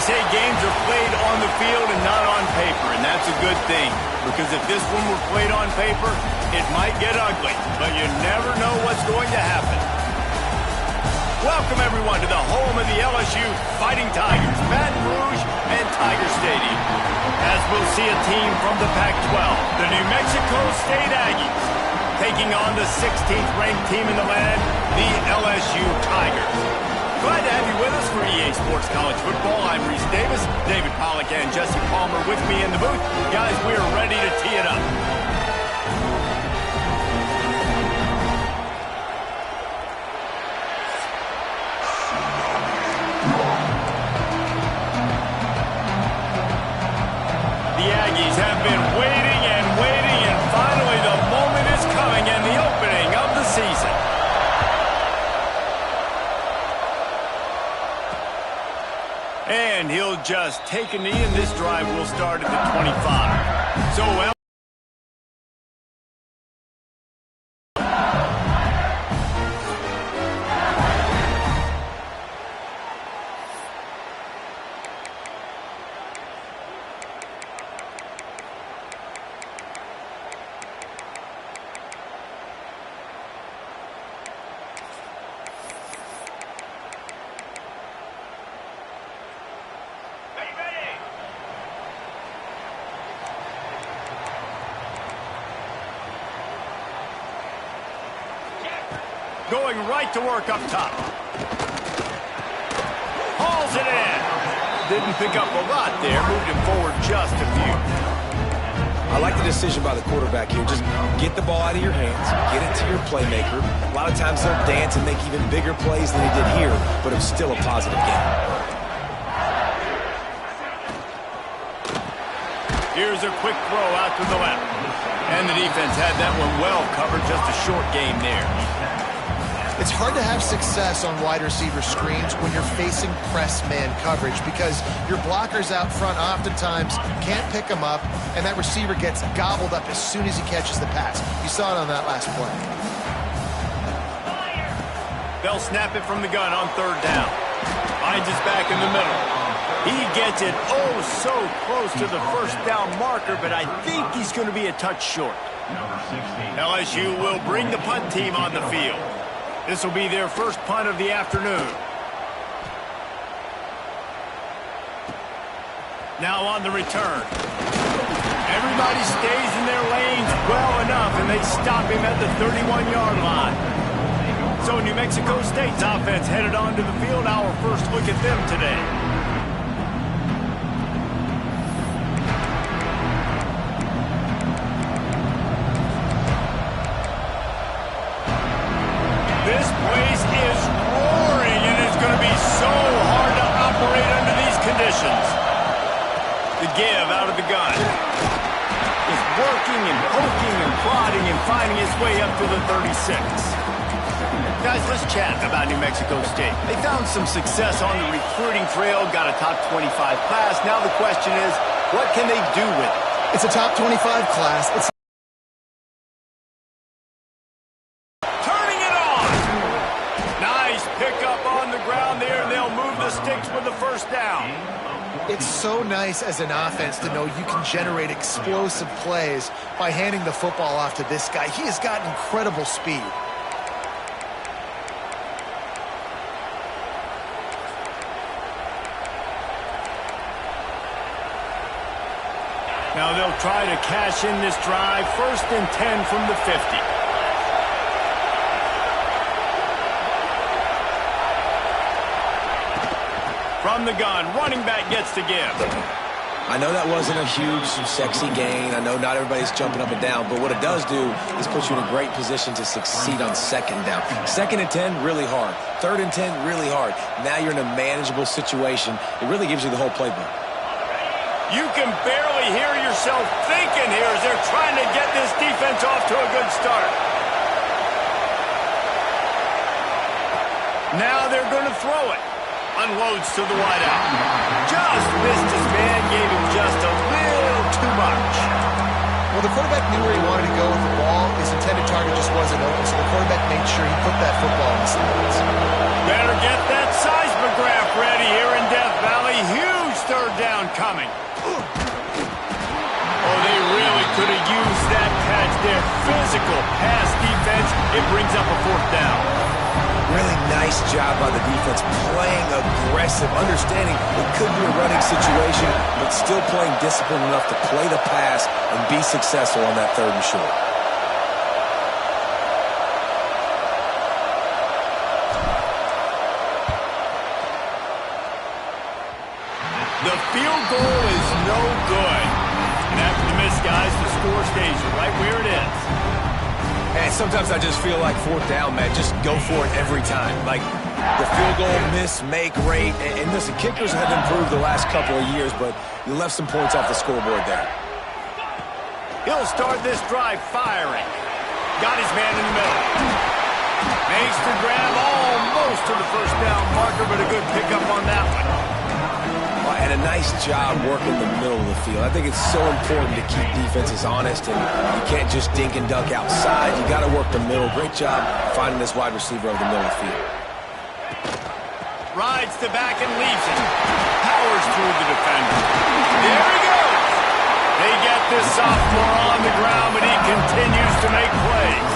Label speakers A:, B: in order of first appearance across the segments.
A: say games are played on the field and not on paper, and that's a good thing. Because if this one were played on paper, it might get ugly, but you never know what's going to happen. Welcome, everyone, to the home of the LSU Fighting Tigers, Baton Rouge and Tiger Stadium. As we'll see a team from the Pac-12, the New Mexico State Aggies, taking on the 16th ranked team in the land, the LSU Tigers. Glad to have you with us for EA Sports College Football. I'm Reese Davis, David Pollack and Jesse Palmer with me in the booth. Guys, we are ready to tee it up. The Aggies have been waiting and waiting, and finally the moment is coming and the opening of the season. And he'll just take a knee, and this drive will start at the 25. So, well, going right to work up top. Hauls it in. Didn't pick up a lot there. Moved him forward just a few.
B: I like the decision by the quarterback here. Just get the ball out of your hands. Get it to your playmaker. A lot of times they'll dance and make even bigger plays than he did here, but it was still a positive game.
A: Here's a quick throw out to the left. And the defense had that one well covered. Just a short game there.
C: It's hard to have success on wide receiver screens when you're facing press man coverage because your blockers out front oftentimes can't pick them up, and that receiver gets gobbled up as soon as he catches the pass. You saw it on that last play.
A: They'll snap it from the gun on third down. Finds his back in the middle. He gets it oh so close to the first down marker, but I think he's going to be a touch short. LSU will bring the punt team on the field. This will be their first punt of the afternoon. Now on the return. Everybody stays in their lanes well enough, and they stop him at the 31-yard line. So New Mexico State's offense headed onto the field. Our first look at them today. This place is roaring, and it's going to be so hard to operate under these conditions. The give out of the gun. Is working and poking and prodding and finding its way up to the 36. Guys, let's chat about New Mexico State. They found some success on the recruiting trail, got a top 25 class. Now the question is, what can they do with it?
C: It's a top 25 class. It's
A: for the first down.
C: It's so nice as an offense to know you can generate explosive plays by handing the football off to this guy. He has got incredible speed.
A: Now they'll try to cash in this drive. 1st and 10 from the 50. From the gun, running back gets to give.
B: I know that wasn't a huge, sexy gain. I know not everybody's jumping up and down, but what it does do is put you in a great position to succeed on 2nd down. 2nd and 10, really hard. 3rd and 10, really hard. Now you're in a manageable situation. It really gives you the whole playbook.
A: You can barely hear yourself thinking here as they're trying to get this defense off to a good start. Now they're going to throw it. Unloads to the wideout. Just missed his man, gave him just a little too much.
C: Well, the quarterback knew where he wanted to go with the ball. His intended target just wasn't open, so the quarterback made sure he put that football in the stands.
A: Better get that size McGrath ready here in Death Valley. Huge third down coming. Oh, they really could have used that catch there. Physical pass defense. It brings up a fourth down.
B: Really nice job by the defense, playing aggressive, understanding it could be a running situation, but still playing disciplined enough to play the pass and be successful on that third and short.
A: The field goal is no good. And after the miss, guys, the score stays right where it is.
B: And sometimes I just feel like fourth down, man, just go for it every time. Like the field goal miss, make rate. And listen, kickers have improved the last couple of years, but you left some points off the scoreboard there.
A: He'll start this drive firing. Got his man in the middle. Makes the grab almost to the first down marker, but a good pickup on that one.
B: And a nice job working the middle of the field. I think it's so important to keep defenses honest, and you can't just dink and dunk outside. You got to work the middle. Great job finding this wide receiver over the middle of the field.
A: Rides to back and leaves it. Powers through the defender. There he goes. They get this sophomore on the ground, but he continues to make plays.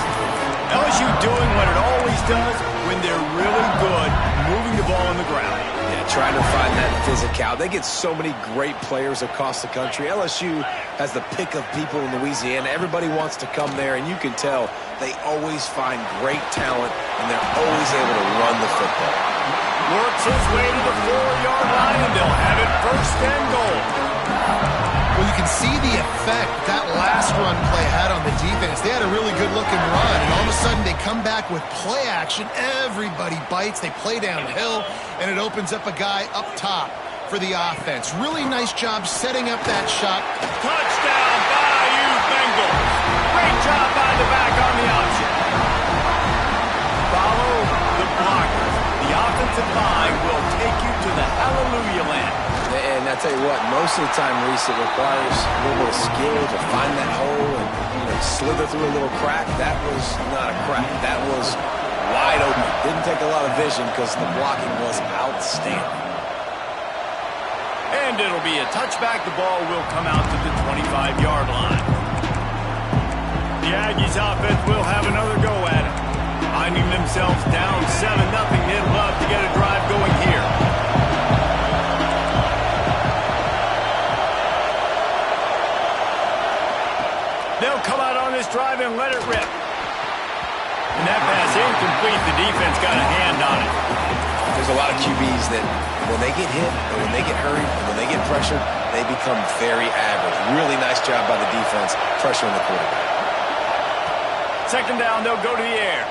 A: LSU doing what it always does when they're really good, moving the ball on the ground.
B: Yeah, trying to find that physical. They get so many great players across the country. LSU has the pick of people in Louisiana. Everybody wants to come there, and you can tell they always find great talent, and they're always able to run the football.
A: Works his way to the 4-yard line, and they'll have it first and goal.
C: Well, you can see the effect that last run play had on the defense. They had a really good-looking run, and all of a sudden they come back with play action. Everybody bites. They play downhill, and it opens up a guy up top for the offense. Really nice job setting up that shot.
A: Touchdown, Bayou Bengals. Great job by the back on the option. Follow the blockers. The offensive line will take you to the hallelujah land.
B: And I tell you what, most of the time, Reese, it requires a little bit of skill to find that hole and slither through a little crack. That was not a crack. That was wide open. Didn't take a lot of vision because the blocking was outstanding.
A: And it'll be a touchback. The ball will come out to the 25-yard line. The Aggies offense will have another go at it. Finding themselves down 7-0. They'd love to get a drive going here. They'll come out on this drive and let it rip. And that pass incomplete. The defense got a hand on it.
B: There's a lot of QBs that when they get hit and when they get hurried and when they get pressured, they become very average. Really nice job by the defense pressuring the quarterback.
A: Second down, they'll go to the air.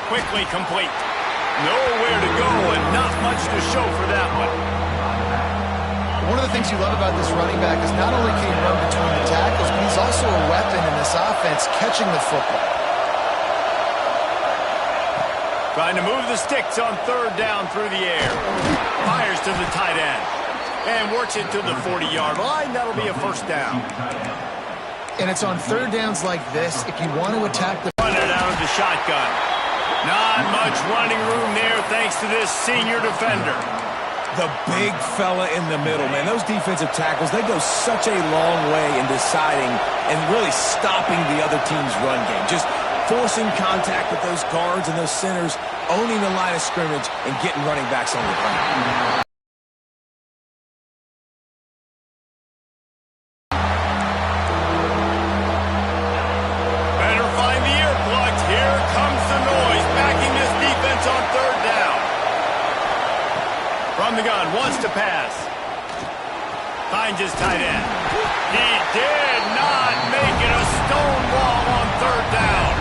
A: Quickly complete. Nowhere to go and not much to show for that one.
C: One of the things you love about this running back is not only can he run between the tackles, but he's also a weapon in this offense catching the football.
A: Trying to move the sticks on third down through the air. Fires to the tight end. And works it to the 40-yard line. That'll be a first down.
C: And it's on third downs like this, if you want to attack the...
A: Run it out of the shotgun. Not much running room there thanks to this senior defender.
B: The big fella in the middle, man. Those defensive tackles, they go such a long way in deciding and really stopping the other team's run game. Just forcing contact with those guards and those centers, owning the line of scrimmage, and getting running backs on the ground.
A: Better find the earplugs. Here comes the noise, backing this defense on third down. From the gun, wants to pass. Finds his tight end. He did not make it. A stonewall on third down.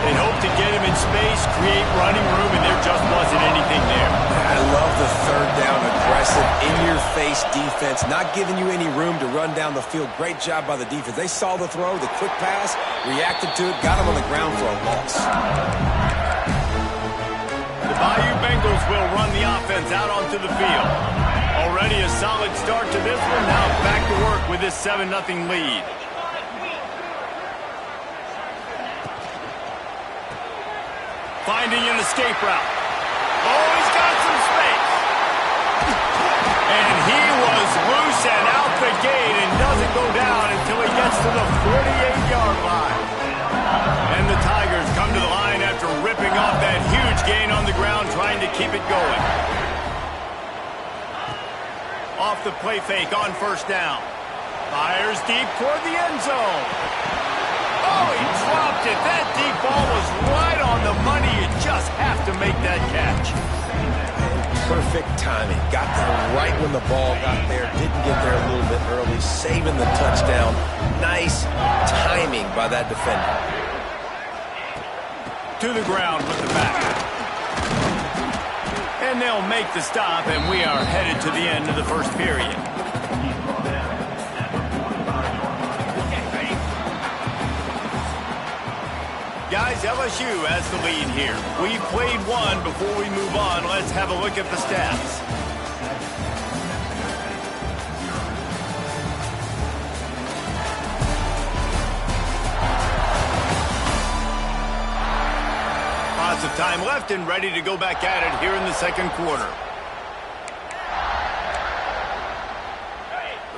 A: They hoped to get him in space, create running room, and there just wasn't anything there.
B: I love the third down, aggressive, in-your-face defense, not giving you any room to run down the field. Great job by the defense. They saw the throw, the quick pass, reacted to it, got him on the ground for a loss.
A: The Bayou Bengals will run the offense out onto the field. Already a solid start to this one. Now back to work with this 7-0 lead. Finding an escape route. to the 48-yard line. And the Tigers come to the line after ripping off that huge gain on the ground, trying to keep it going. Off the play fake on first down. Fires deep toward the end zone. Oh, he dropped it. That deep ball was right on the money. You just have to make that catch.
B: Perfect timing. Got there right when the ball got there. Didn't get there a little bit early. Saving the touchdown. Nice timing by that defender.
A: To the ground with the back. And they'll make the stop, and we are headed to the end of the first period. Guys, LSU has the lead here. We've played one. Before we move on, let's have a look at the stats. Lots of time left and ready to go back at it here in the second quarter.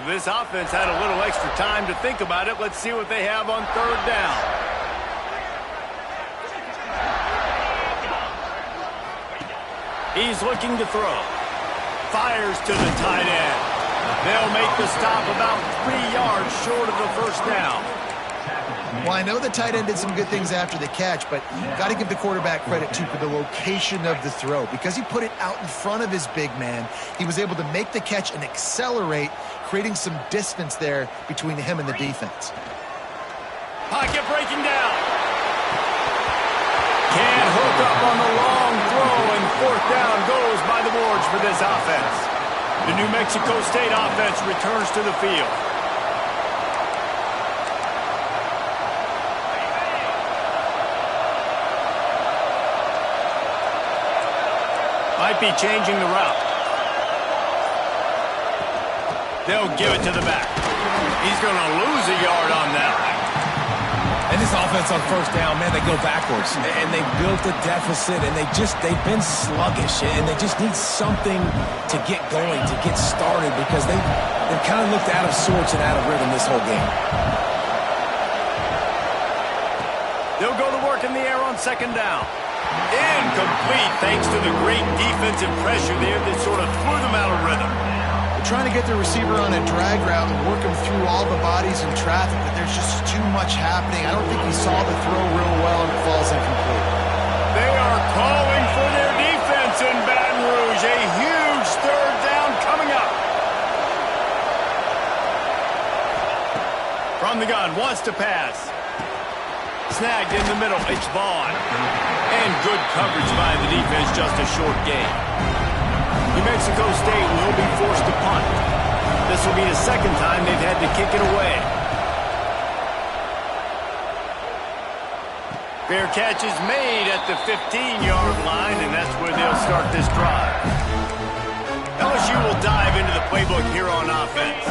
A: This offense had a little extra time to think about it. Let's see what they have on third down. He's looking to throw. Fires to the tight end. They'll make the stop about 3 yards short of the first down.
C: Well, I know the tight end did some good things after the catch, but got to give the quarterback credit, too, for the location of the throw. Because he put it out in front of his big man, he was able to make the catch and accelerate, creating some distance there between him and the defense.
A: Pocket breaking down. Can't hook up on the long throw, and fourth down goes by the boards for this offense. The New Mexico State offense returns to the field. Might be changing the route. They'll give it to the back. He's going to lose a yard on that.
B: And this offense on first down, man, they go backwards. And they built a deficit, and they've been sluggish. And they just need something to get going, to get started, because they've kind of looked out of sorts and out of rhythm this whole game.
A: They'll go to work in the air on second down. Incomplete, thanks to the great defensive pressure there that sort of threw them out of rhythm.
C: They're trying to get the receiver on a drag route and work him through all the bodies in traffic, but there's just too much happening. I don't think he saw the throw real well, and it falls incomplete.
A: They are calling for their defense in Baton Rouge. A huge third down coming up. From the gun, wants to pass. Snagged in the middle, it's Vaughn. And good coverage by the defense, just a short gain. New Mexico State will be forced to punt. This will be the second time they've had to kick it away. Fair catch is made at the 15-yard line, and that's where they'll start this drive. LSU will dive into the playbook here on offense.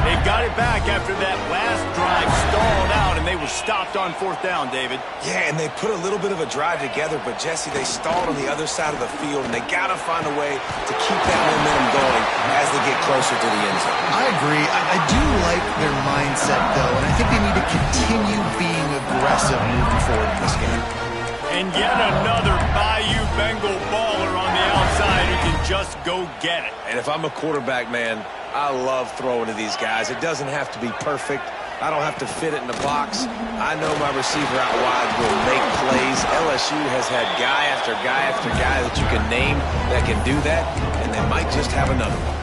A: They've got it back after that last drive stalled out, and they were stopped on fourth down, David.
B: Yeah, and they put a little bit of a drive together, but, Jesse, they stalled on the other side of the field, and they got to find a way to keep that momentum going as they get closer to the end zone.
C: I agree. I do like their mindset, though, and I think they need to continue being aggressive moving forward in this game.
A: And yet another Bayou Bengal baller on the outside who can just go get it.
B: And if I'm a quarterback, man, I love throwing to these guys. It doesn't have to be perfect. I don't have to fit it in the box. I know my receiver out wide will make plays. LSU has had guy after guy after guy that you can name that can do that, and they might just have another one.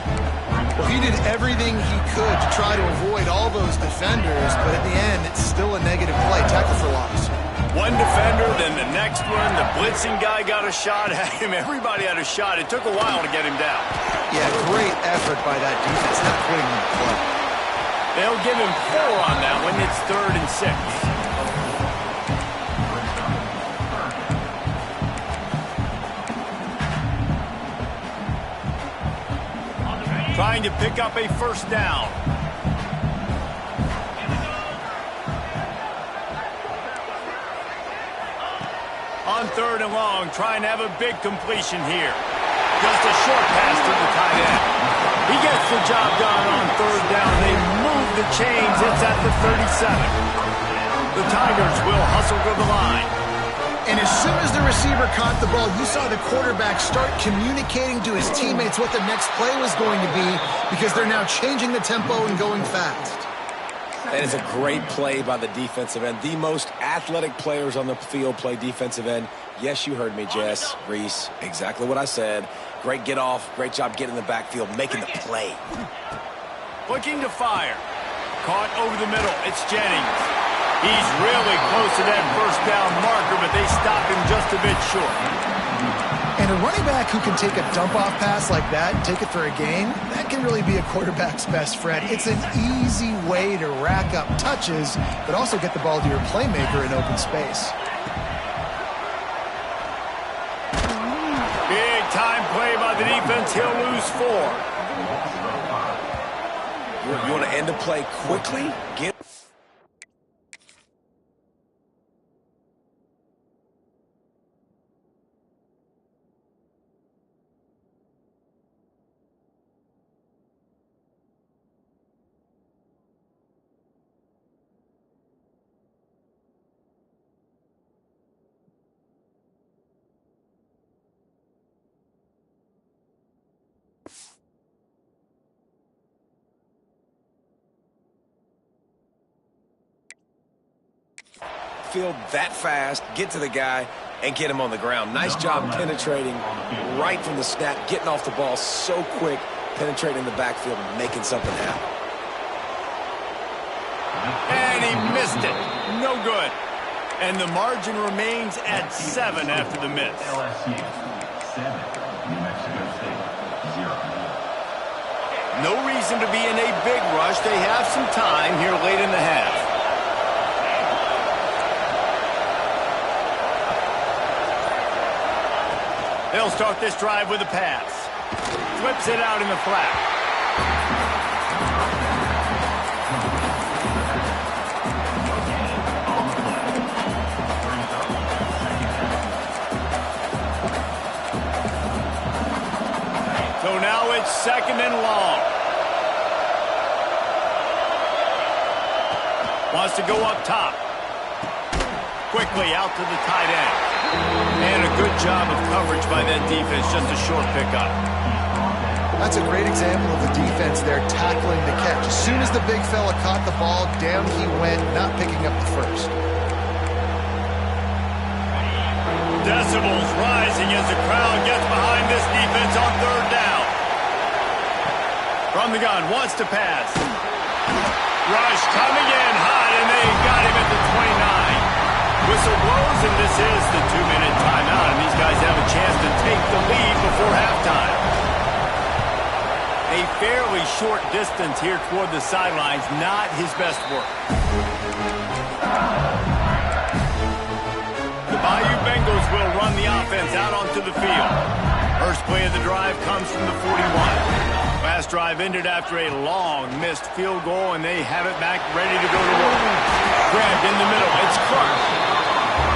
C: Well, he did everything he could to try to avoid all those defenders, but at the end, it's still a negative play. Tackle for loss.
A: One defender, then the next one. The blitzing guy got a shot at him. Everybody had a shot. It took a while to get him down.
C: Yeah, great effort by that defense, not quitting on the play.
A: They'll give him 4 on that one. It's 3rd and 6. Trying to pick up a first down. On 3rd and long, trying to have a big completion here. Just a short pass to the tight end. He gets the job done on 3rd down. They move the chains. It's at the 37. The Tigers will hustle to the line.
C: And as soon as the receiver caught the ball, you saw the quarterback start communicating to his teammates what the next play was going to be because they're now changing the tempo and going fast.
B: That is a great play by the defensive end. The most athletic players on the field play defensive end. Yes, you heard me, Jess, Reese. Exactly what I said. Great get off. Great job getting in the backfield, making the play.
A: Looking to fire. Caught over the middle. It's Jennings. He's really close to that first down marker, but they stopped him just a bit short.
C: And a running back who can take a dump-off pass like that and take it for a gain, that can really be a quarterback's best friend. It's an easy way to rack up touches, but also get the ball to your playmaker in open space.
A: Big time play by the defense. He'll lose 4.
B: You want to end a play quickly? Get field that fast, get to the guy, and get him on the ground. Nice job penetrating right from the snap, getting off the ball so quick, penetrating the backfield and making something happen.
A: And he missed it. No good. And the margin remains at 7 after the miss.
D: LSU 7, New Mexico State 0.
A: No reason to be in a big rush. They have some time here late in the half. They'll start this drive with a pass. Flips it out in the flat. So now it's 2nd and long. Wants to go up top. Quickly out to the tight end. And a good job of coverage by that defense, just a short pickup.
C: That's a great example of the defense there tackling the catch. As soon as the big fella caught the ball, down he went, not picking up the first.
A: Decibels rising as the crowd gets behind this defense on 3rd down. From the gun, wants to pass. Rush coming in hot, and they got him at the 29. Whistle blows, and this is the 2-minute timeout, and these guys have a chance to take the lead before halftime. A fairly short distance here toward the sidelines, not his best work. The Bayou Bengals will run the offense out onto the field. First play of the drive comes from the 41. Last drive ended after a long missed field goal, and they have it back ready to go to work. Grabbed in the middle. It's Clark.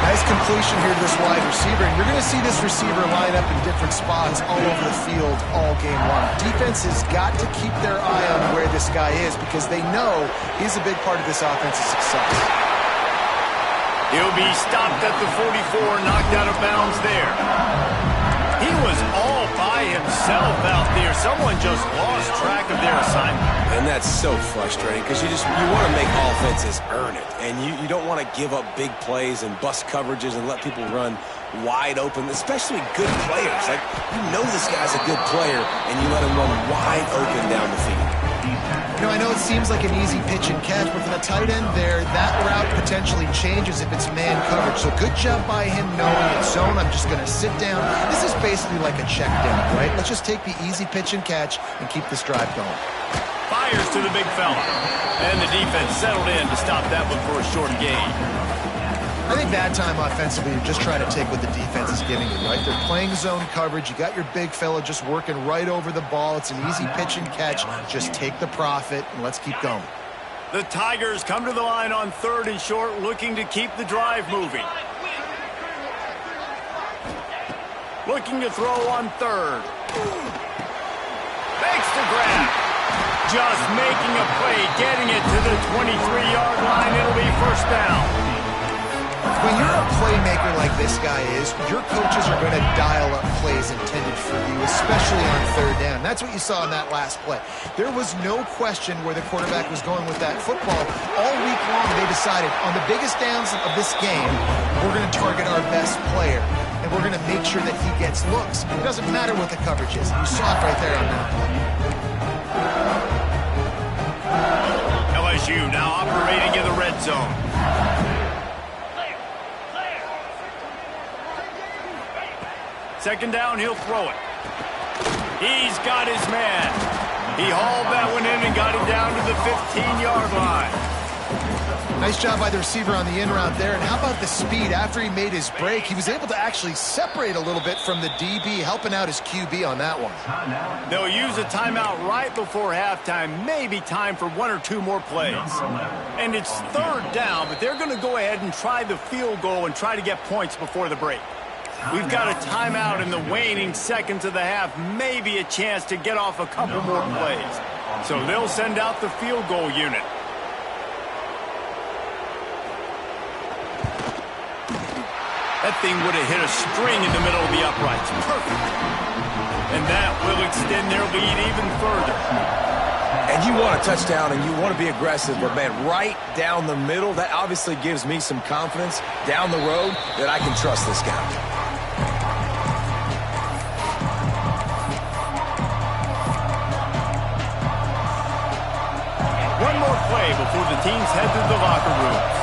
C: Nice completion here to this wide receiver, and you're going to see this receiver line up in different spots all over the field all game long. Defense has got to keep their eye on where this guy is because they know he's a big part of this offense's success.
A: He'll be stopped at the 44, knocked out of bounds there. He was all by himself out there. Someone just lost track of their assignment.
B: And that's so frustrating because you want to make offenses earn it. And you don't want to give up big plays and bust coverages and let people run wide open, especially good players. Like, you know this guy's a good player, and you let him run wide open down the field.
C: You know, I know it seems like an easy pitch and catch, but for the tight end there, that route potentially changes if it's man coverage. So good job by him knowing it's zone. I'm just going to sit down. This is basically like a check down, right? Let's just take the easy pitch and catch and keep this drive going.
A: Fires to the big fella. And the defense settled in to stop that one for a short gain.
C: I think that time offensively, you're just trying to take what the defense is giving you, right? They're playing zone coverage. You got your big fella just working right over the ball. It's an easy pitch and catch. Just take the profit, and let's keep going.
A: The Tigers come to the line on 3rd and short, looking to keep the drive moving. Looking to throw on 3rd. Makes the grab. just making a play, getting it to the 23-yard line. It'll be first down.
C: When you're a playmaker like this guy is, your coaches are going to dial up plays intended for you, especially on third down. That's what you saw in that last play. There was no question where the quarterback was going with that football. All week long, they decided on the biggest downs of this game, we're going to target our best player, and we're going to make sure that he gets looks. It doesn't matter what the coverage is. You saw it right there on that play.
A: LSU now operating in the red zone. Second down, he'll throw it. He's got his man. He hauled that one in and got him down to the 15-yard line.
C: Nice job by the receiver on the in route there. And how about the speed? After he made his break, he was able to actually separate a little bit from the DB, helping out his QB on that one.
A: They'll use a timeout right before halftime. Maybe time for one or two more plays. And it's third down, but they're going to go ahead and try the field goal and try to get points before the break. We've got a timeout in the waning seconds of the half, maybe a chance to get off a couple more plays. So they'll send out the field goal unit. That thing would have hit a string in the middle of the uprights. Perfect. And that will extend their lead even further.
B: And you want a touchdown and you want to be aggressive, but man, right down the middle, that obviously gives me some confidence down the road that I can trust this guy.
A: One more play before the teams head to the locker rooms.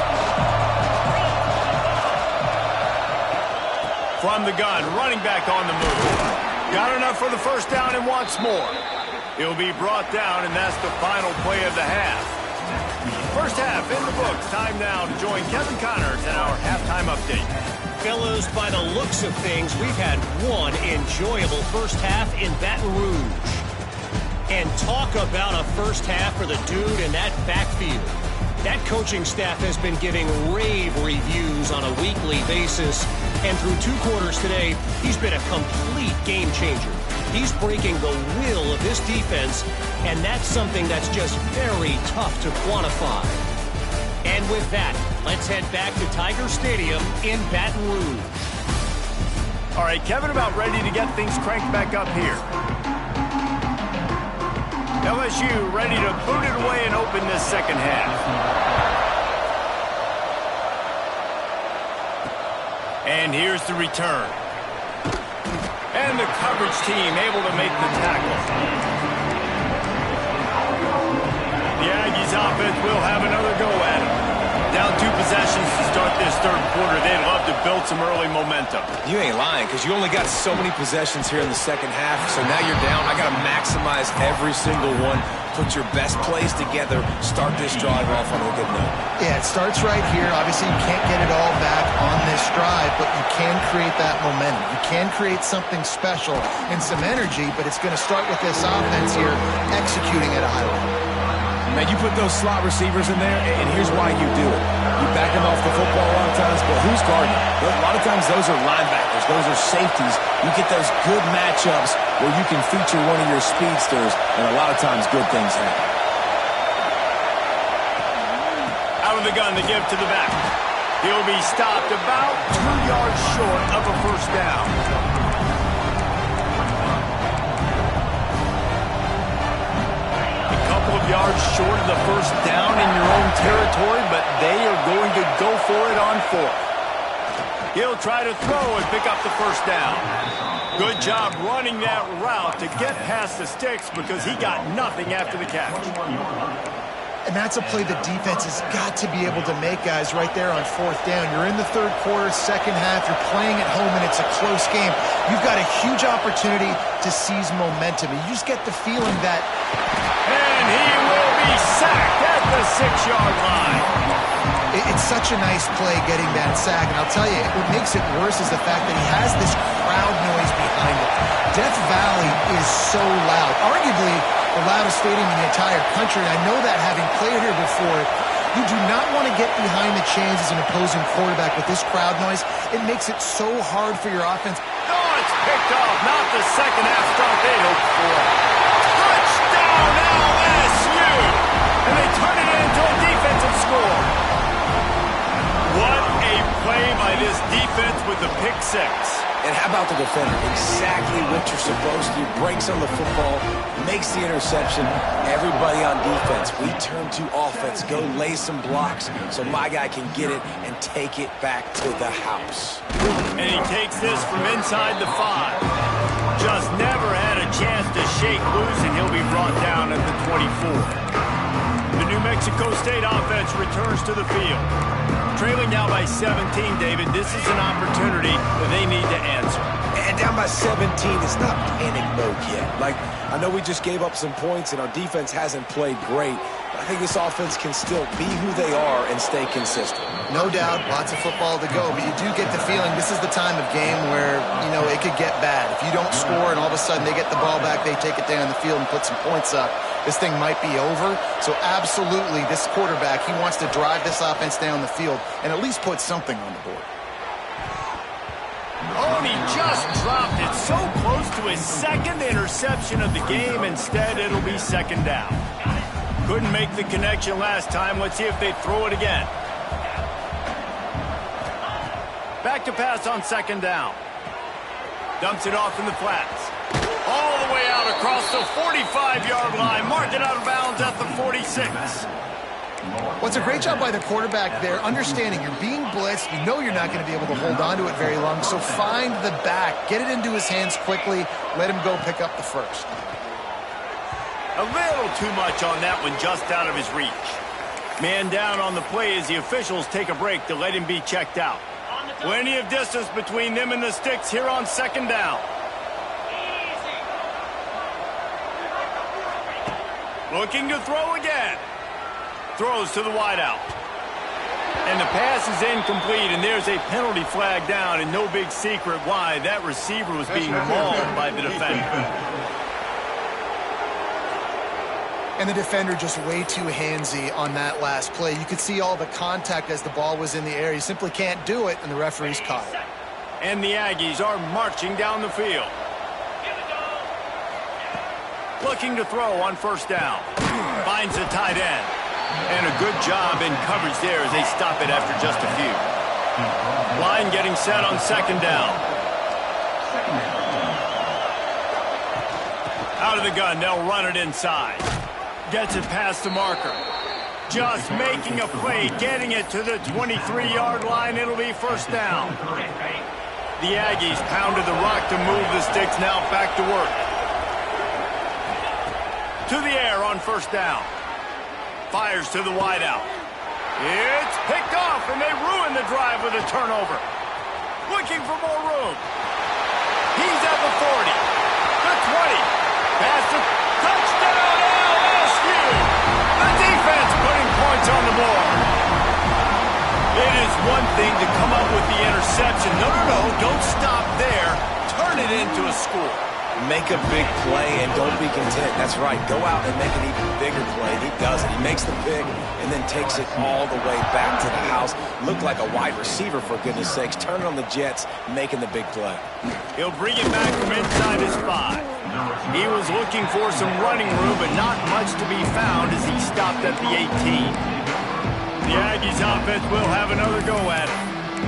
A: From the gun, running back on the move. Got enough for the first down and wants more. He'll be brought down, and that's the final play of the half. First half in the books. Time now to join Kevin Connors in our halftime update.
E: Fellows, by the looks of things, we've had one enjoyable first half in Baton Rouge. And talk about a first half for the dude in that backfield. That coaching staff has been giving rave reviews on a weekly basis. And through two quarters today, he's been a complete game changer. He's breaking the will of this defense, and that's something that's just very tough to quantify. And with that, let's head back to Tiger Stadium in Baton Rouge.
A: All right, Kevin, about ready to get things cranked back up here. LSU ready to boot it away and open this second half. And here's the return. And the coverage team able to make the tackle. The Aggies offense will have another go at it. Down 2 possessions to start this third quarter. They'd love to build some early momentum.
B: You ain't lying, because you only got so many possessions here in the second half, so now you're down. I got to maximize every single one. Put your best plays together. Start this drive off on a good note.
C: Yeah, it starts right here. Obviously, you can't get it all back on this drive, but you can create that momentum. You can create something special and some energy, but it's going to start with this offense here executing at a high level.
B: Man, you put those slot receivers in there, and here's why you do it. You back them off the football a lot of times, but who's guarding? A lot of times those are linebackers. Those are safeties. You get those good matchups where you can feature one of your speedsters, and a lot of times good things happen.
A: Out of the gun, the give to the back. He'll be stopped about 2 yards short of a first down. Yards short of the first down in your own territory, but they are going to go for it on 4th. He'll try to throw and pick up the first down. Good job running that route to get past the sticks because he got nothing after the catch.
C: And that's a play the defense has got to be able to make, guys, right there on 4th down. You're in the third quarter, second half. You're playing at home, and it's a close game. You've got a huge opportunity to seize momentum. You just get the feeling that...
A: And he will be sacked at the 6-yard line.
C: It's such a nice play getting that sack. And I'll tell you, what makes it worse is the fact that he has this crowd noise behind him. Death Valley is so loud. Arguably the loudest stadium in the entire country. I know that having played here before. You do not want to get behind the chains as an opposing quarterback with this crowd noise. It makes it so hard for your offense.
A: Oh, it's picked off. Not the second half start they hoped for. Touchdown, LSU! with the pick six.
B: And how about the defender? Exactly what you're supposed to. Breaks on the football, makes the interception. Everybody on defense, we turn to offense. Go lay some blocks so my guy can get it and take it back to the house.
A: And he takes this from inside the 5. Just never had a chance to shake loose, and he'll be brought down at the 24. The New Mexico State offense returns to the field. Trailing now by 17, David. This is an opportunity that they need to answer.
B: And down by 17, it's not panic mode yet. Like, I know we just gave up some points and our defense hasn't played great, but I think this offense can still be who they are and stay consistent.
C: No doubt, lots of football to go, but you do get the feeling this is the time of game where, you know, it could get bad. If you don't score and all of a sudden they get the ball back, they take it down the field and put some points up, this thing might be over. So absolutely, this quarterback, he wants to drive this offense down the field and at least put something on the board.
A: Oh, and he just dropped it so close to his second interception of the game. Instead, it'll be second down. Couldn't make the connection last time. Let's see if they throw it again. Back to pass on second down. Dumps it off in the flats. All the way out across the 45-yard line. Mark it out of bounds at the 46.
C: Well, it's a great job by the quarterback there, understanding you're being blitzed. You know you're not going to be able to hold on to it very long. So find the back. Get it into his hands quickly. Let him go pick up the first.
A: A little too much on that one, just out of his reach. Man down on the play as the officials take a break to let him be checked out. Plenty of distance between them and the sticks here on second down. Looking to throw again. Throws to the wideout. And the pass is incomplete, and there's a penalty flag down, and no big secret why. That receiver was being mauled by the defender.
C: And the defender just way too handsy on that last play. You could see all the contact as the ball was in the air. He simply can't do it, and the referee's caught it.
A: And the Aggies are marching down the field. Looking to throw on first down. Finds the tight end. And a good job in coverage there as they stop it after just a few. Line getting set on second down. Out of the gun, they'll run it inside. Gets it past the marker. Just making a play, getting it to the 23-yard line. It'll be first down. The Aggies pounded the rock to move the sticks. Now back to work. To the air on first down. Fires to the wideout. It's picked off, and they ruin the drive with a turnover. Looking for more room. He's at the 40. The 20. Pass to touchdown LSU. The defense putting points on the board. It is one thing to come up with the interception. No, don't stop there. Turn it into a score.
B: Make a big play and don't be content. That's right. Go out and make an even bigger play. He does it. He makes the pick and then takes it all the way back to the house. Looked like a wide receiver, for goodness sakes. Turning on the Jets, making the big play.
A: He'll bring it back from inside his 5. He was looking for some running room, but not much to be found as he stopped at the 18. The Aggies offense will have another go at it.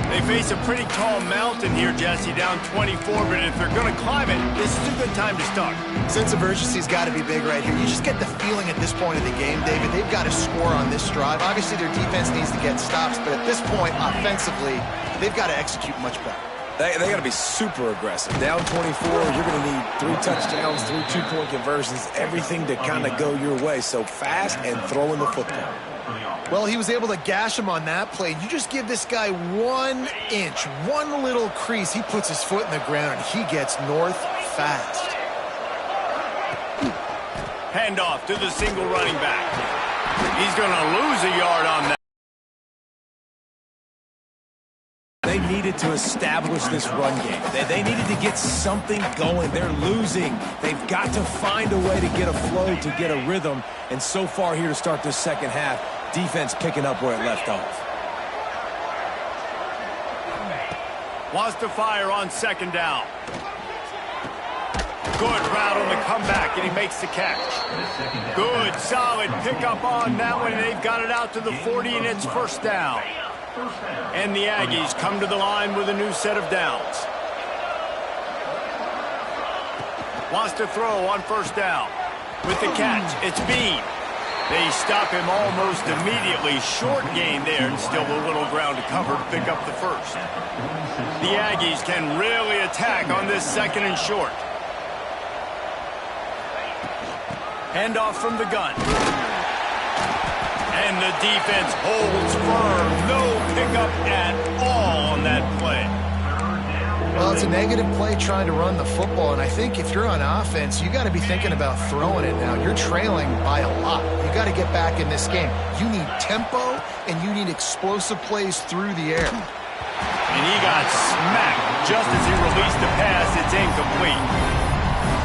A: They face a pretty tall mountain here, Jesse, down 24, but if they're going to climb it, this is a good time to start.
C: Sense of urgency's got to be big right here. You just get the feeling at this point of the game, David, they've got to score on this drive. Obviously, their defense needs to get stops, but at this point, offensively, they've got to execute much better.
B: They got to be super aggressive. Down 24, you're going to need 3 touchdowns, 3 two-point conversions, everything to kind of go your way. So fast and throwing the football.
C: Well, he was able to gash him on that play. You just give this guy 1 inch, one little crease. He puts his foot in the ground, and he gets north fast.
A: Handoff to the single running back. He's going to lose a yard on that.
B: They needed to establish this run game. They needed to get something going. They're losing. They've got to find a way to get a flow, to get a rhythm. And so far here to start this second half, defense picking up where it left off.
A: Wants to fire on second down. Good route on the comeback, and he makes the catch. Good, solid pickup on that one. They've got it out to the 40, and it's first down. And the Aggies come to the line with a new set of downs. Wants to throw on first down. With the catch, it's Bean. They stop him almost immediately. Short gain there, and still a little ground to cover to pick up the first. The Aggies can really attack on this second and short. Handoff from the gun. And the defense holds firm. No pickup at all on that play.
C: Well, it's a negative play trying to run the football, and I think if you're on offense, you got to be thinking about throwing it now. You're trailing by a lot. You got to get back in this game. You need tempo, and you need explosive plays through the air.
A: And he got smacked just as he released the pass. It's incomplete.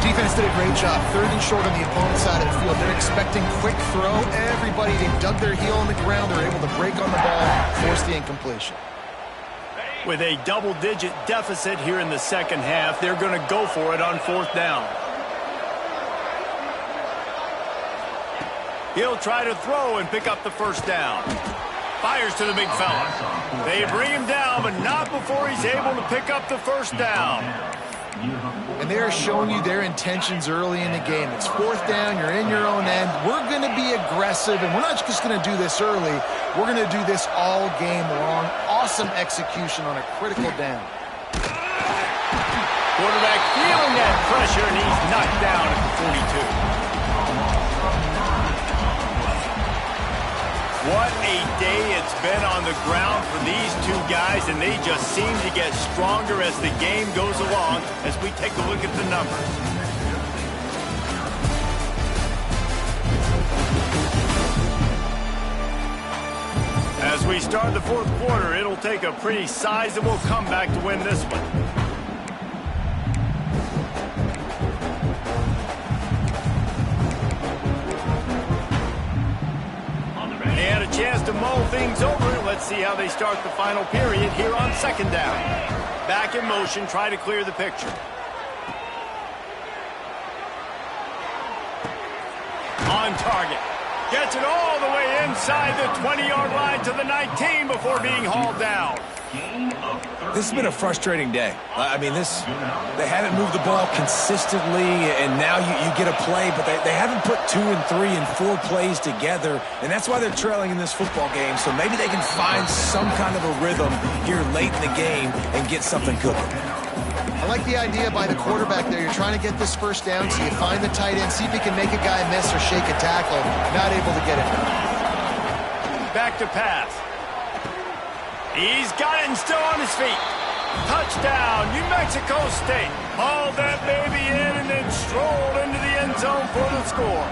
C: Defense did a great job. Third and short on the opponent's side of the field. They're expecting quick throw. Everybody, they dug their heel on the ground. They're able to break on the ball, force the incompletion.
A: With a double-digit deficit here in the second half, they're going to go for it on fourth down. He'll try to throw and pick up the first down. Fires to the big fella. They bring him down, but not before he's able to pick up the first down.
C: And they are showing you their intentions early in the game. It's fourth down. You're in your own end. We're going to be aggressive, and we're not just going to do this early. We're going to do this all game long. Awesome execution on a critical down.
A: Quarterback feeling that pressure, and he's knocked down at the 42. What a day it's been on the ground for these two guys, and they just seem to get stronger as the game goes along as we take a look at the numbers. As we start the fourth quarter, it'll take a pretty sizable comeback to win this one. They had a chance to mull things over. Let's see how they start the final period here on second down. Back in motion, try to clear the picture. On target. Gets it all the way inside the 20-yard line to the 19 before being hauled down.
B: This has been a frustrating day. I mean, they haven't moved the ball consistently, and now you get a play, but they haven't put 2 and 3 and 4 plays together, and that's why they're trailing in this football game. So maybe they can find some kind of a rhythm here late in the game and get something cooking.
C: I like the idea by the quarterback there. You're trying to get this first down, so you find the tight end, see if he can make a guy miss or shake a tackle. Not able to get it done.
A: Back to pass. He's got it and still on his feet. Touchdown, New Mexico State. Hauled that baby in and then strolled into the end zone for the score.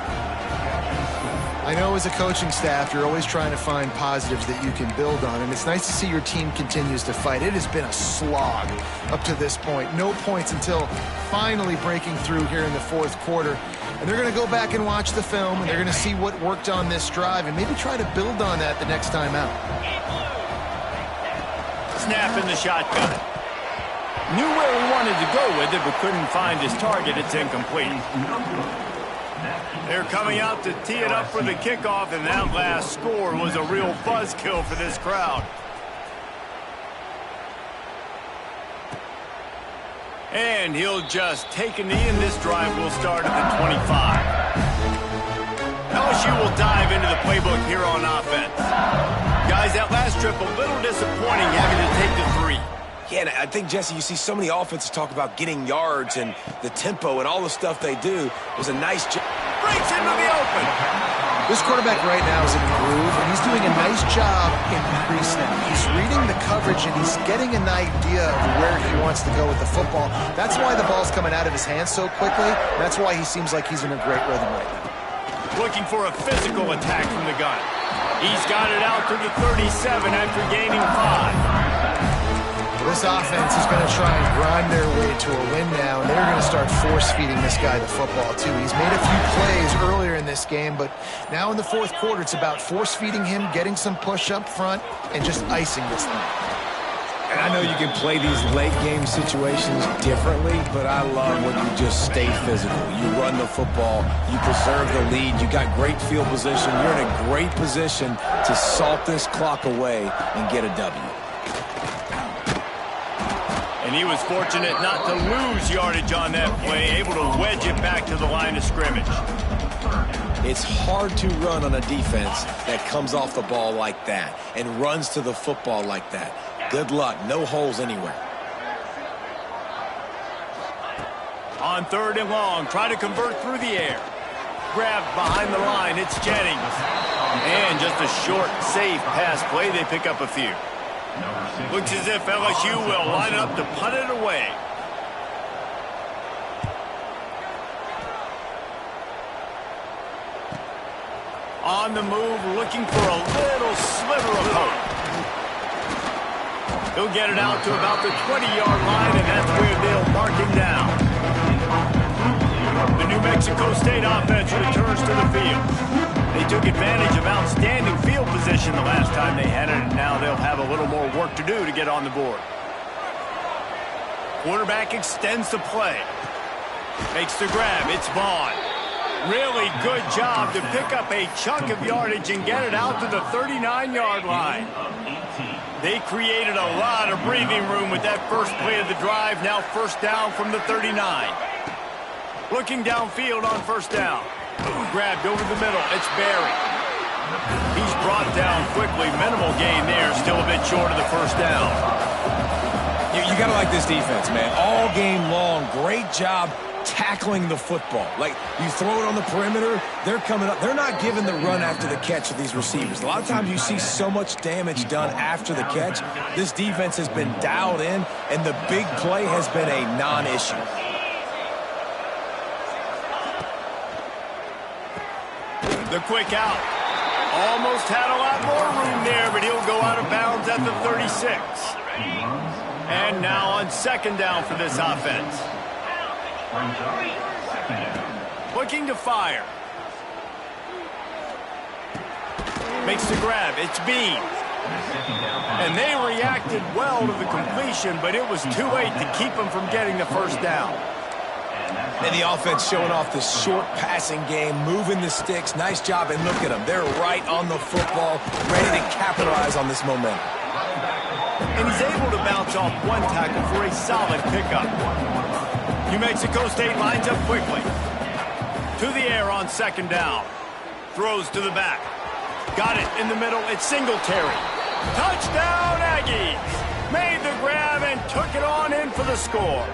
C: I know as a coaching staff, you're always trying to find positives that you can build on, and it's nice to see your team continues to fight. It has been a slog up to this point. No points until finally breaking through here in the fourth quarter. And they're going to go back and watch the film, and they're going to see what worked on this drive and maybe try to build on that the next time out.
A: Snap in the shotgun. Knew where he wanted to go with it, but couldn't find his target. It's incomplete. They're coming out to tee it up for the kickoff, and that last score was a real buzzkill for this crowd. And he'll just take a knee, and this drive will start at the 25. LSU will dive into the playbook here on offense. Guys, that last trip a little disappointing having to take the 3.
B: Yeah, and I think, Jesse, you see so many offenses talk about getting yards and the tempo and all the stuff they do. It was a nice job.
A: Breaks into the open.
C: This quarterback right now is in a groove, and he's doing a nice job in pre-snap. He's reading the coverage, and he's getting an idea of where he wants to go with the football. That's why the ball's coming out of his hands so quickly. That's why he seems like he's in a great rhythm right now.
A: Looking for a physical attack from the gun. He's got it out to the 37 after gaining 5.
C: This offense is going to try and grind their way to a win now, and they're going to start force-feeding this guy the football, too. He's made a few plays earlier in this game, but now in the fourth quarter, it's about force-feeding him, getting some push up front, and just icing this thing.
B: And I know you can play these late-game situations differently, but I love when you just stay physical. You run the football, you preserve the lead, you got great field position, you're in a great position to salt this clock away and get a W.
A: And he was fortunate not to lose yardage on that play, able to wedge it back to the line of scrimmage.
B: It's hard to run on a defense that comes off the ball like that and runs to the football like that. Good luck. No holes anywhere.
A: On 3rd and long, try to convert through the air. Grabbed behind the line, it's Jennings. And just a short, safe pass play, they pick up a few. Looks as if LSU will line up to punt it away. On the move, looking for a little sliver of hope. He'll get it out to about the 20-yard line, and that's where they'll mark him down. The New Mexico State offense returns to the field. They took advantage of outstanding field position the last time they had it, and now they'll have a little more work to do to get on the board. Quarterback extends the play. Makes the grab. It's Vaughn. Really good job to pick up a chunk of yardage and get it out to the 39-yard line. They created a lot of breathing room with that first play of the drive. Now 1st down from the 39. Looking downfield on 1st down. Grabbed over the middle. It's Barry. He's brought down quickly. Minimal gain there. Still a bit short of the 1st down.
B: You got to like this defense, man. All game long, great job tackling the football. Like, you throw it on the perimeter, they're coming up. They're not giving the run after the catch of these receivers. A lot of times you see so much damage done after the catch. This defense has been dialed in, and the big play has been a non-issue.
A: The quick out. Almost had a lot more room there, but he'll go out of bounds at the 36. And now on 2nd down for this offense. Looking to fire. Makes the grab. It's Bean. And they reacted well to the completion, but it was too late to keep them from getting the 1st down.
B: And the offense showing off the short passing game, moving the sticks. Nice job, and look at them. They're right on the football, ready to capitalize on this momentum.
A: And he's able to bounce off one tackle for a solid pickup. New Mexico State lines up quickly. To the air on 2nd down. Throws to the back. Got it in the middle. It's Singletary. Touchdown, Aggies! Made the grab and took it on in for the score.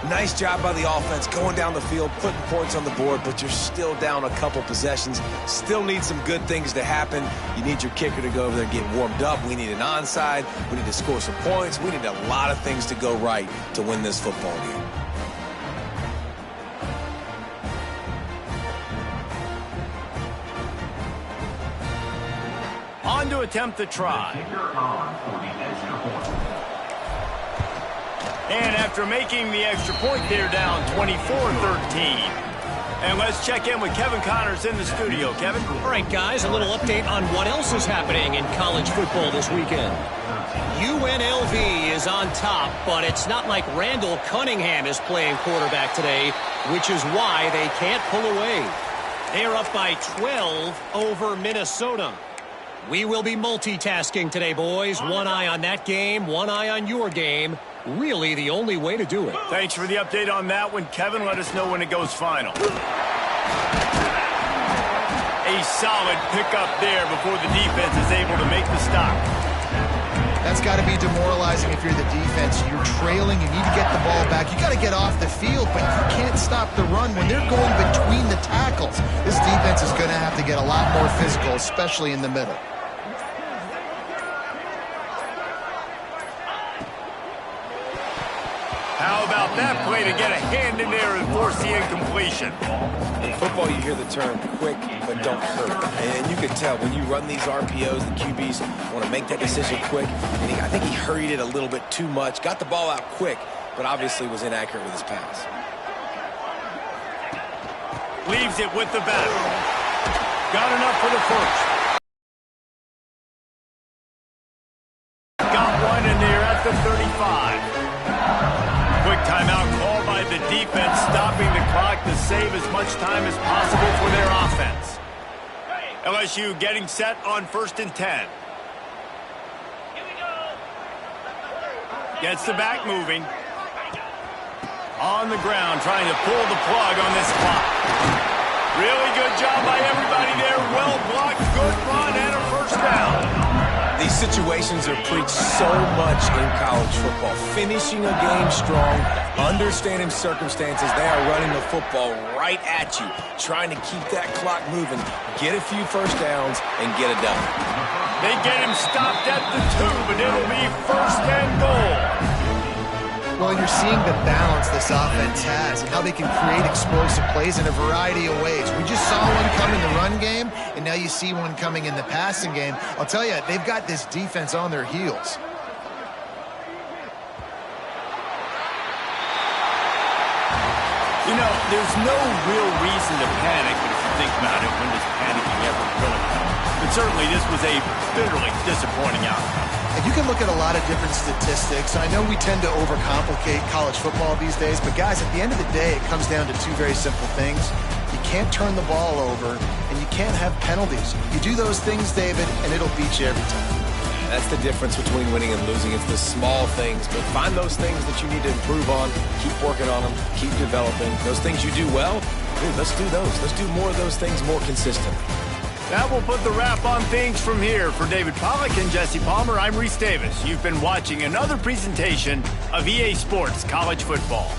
B: Nice job by the offense going down the field, putting points on the board, but you're still down a couple possessions. Still need some good things to happen. You need your kicker to go over there and get warmed up. We need an onside. We need to score some points. We need a lot of things to go right to win this football game.
A: On to attempt the try. And after making the extra point, they're down 24-13. And let's check in with Kevin Connors in the studio. Kevin?
E: All right, guys, a little update on what else is happening in college football this weekend. UNLV is on top, but it's not like Randall Cunningham is playing quarterback today, which is why they can't pull away. They're up by 12 over Minnesota. We will be multitasking today, boys. One eye on that game, one eye on your game. Really the only way to do it.
A: Thanks for the update on that one, Kevin. Let us know when it goes final. A solid pickup there before the defense is able to make the stop.
C: That's got to be demoralizing if you're the defense. You're trailing, you need to get the ball back. You got to get off the field, but you can't stop the run when they're going between the tackles. This defense is going to have to get a lot more physical, especially in the middle.
A: How about that play to get a hand in there and force the incompletion?
B: In football, you hear the term quick, but don't hurt. And you can tell when you run these RPOs, the QBs want to make that decision quick. And I think he hurried it a little bit too much. Got the ball out quick, but obviously was inaccurate with his pass.
A: Leaves it with the back. Got enough for the first. Got one save as much time as possible for their offense. LSU getting set on 1st and 10. Gets the back moving. On the ground, trying to pull the plug on this clock. Really good job by everybody there. Well blocked, good run, and a first down.
B: These situations are preached so much in college football. Finishing a game strong, understanding circumstances. They are running the football right at you, trying to keep that clock moving, get a few first downs, and get it done.
A: They get him stopped at the 2, but it'll be 1st and goal.
C: Well, you're seeing the balance this offense has and how they can create explosive plays in a variety of ways. We just saw one come in the run game, and now you see one coming in the passing game. I'll tell you, they've got this defense on their heels.
A: You know, there's no real reason to panic, but if you think about it, when does panicking ever really help? But certainly this was a bitterly disappointing outcome.
C: And you can look at a lot of different statistics. I know we tend to overcomplicate college football these days, but guys, at the end of the day, it comes down to two very simple things. You can't turn the ball over, and you can't have penalties. You do those things, David, and it'll beat you every time.
B: That's the difference between winning and losing. It's the small things, but find those things that you need to improve on, keep working on them, keep developing. Those things you do well, dude, let's do those. Let's do more of those things more consistently.
A: That will put the wrap on things from here. For David Pollack and Jesse Palmer, I'm Reese Davis. You've been watching another presentation of EA Sports College Football.